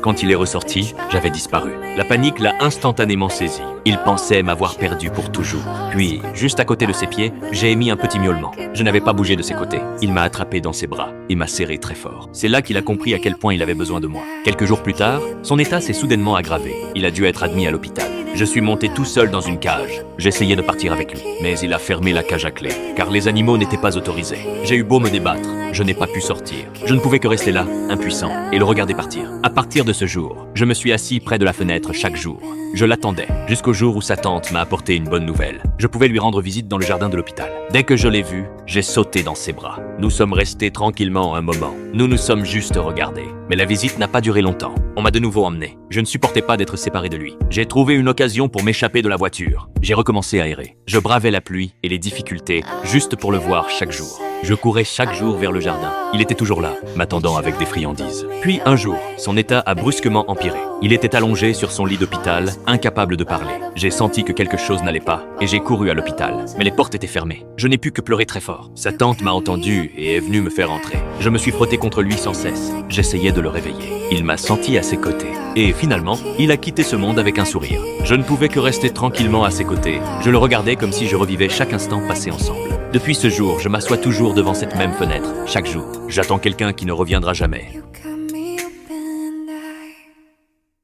Quand il est ressorti, j'avais disparu. La panique l'a instantanément saisi. Il pensait m'avoir perdu pour toujours. Puis, juste à côté de ses pieds, j'ai émis un petit miaulement. Je n'avais pas bougé de ses côtés. Il m'a attrapé dans ses bras et m'a serré très fort. C'est là qu'il a compris à quel point il avait besoin de moi. Quelques jours plus tard, son état s'est soudainement aggravé. Il a dû être admis à l'hôpital. Je suis monté tout seul dans une cage. J'essayais de partir avec lui, mais il a fermé la cage à clé, car les animaux n'étaient pas autorisés. J'ai eu beau me débattre, je n'ai pas pu sortir. Je ne pouvais que rester là, impuissant, et le regarder partir. À partir de ce jour, je me suis assis près de la fenêtre chaque jour. Je l'attendais, jusqu'au jour où sa tante m'a apporté une bonne nouvelle. Je pouvais lui rendre visite dans le jardin de l'hôpital. Dès que je l'ai vu, j'ai sauté dans ses bras. Nous sommes restés tranquillement un moment. Nous nous sommes juste regardés. Mais la visite n'a pas duré longtemps. On m'a de nouveau emmené. Je ne supportais pas d'être séparé de lui. J'ai trouvé une occasion pour m'échapper de la voiture. J'ai recommencé à errer. Je bravais la pluie et les difficultés juste pour le voir chaque jour. Je courais chaque jour vers le jardin. Il était toujours là, m'attendant avec des friandises. Puis un jour, son état a brusquement empiré. Il était allongé sur son lit d'hôpital, incapable de parler. J'ai senti que quelque chose n'allait pas et j'ai couru à l'hôpital. Mais les portes étaient fermées. Je n'ai pu que pleurer très fort. Sa tante m'a entendu et est venue me faire entrer. Je me suis frotté contre lui sans cesse. J'essayais de le réveiller. Il m'a senti à ses côtés. Et finalement, il a quitté ce monde avec un sourire. Je ne pouvais que rester tranquillement à ses côtés. Je le regardais comme si je revivais chaque instant passé ensemble. Depuis ce jour, je m'assois toujours devant cette même fenêtre, chaque jour. J'attends quelqu'un qui ne reviendra jamais.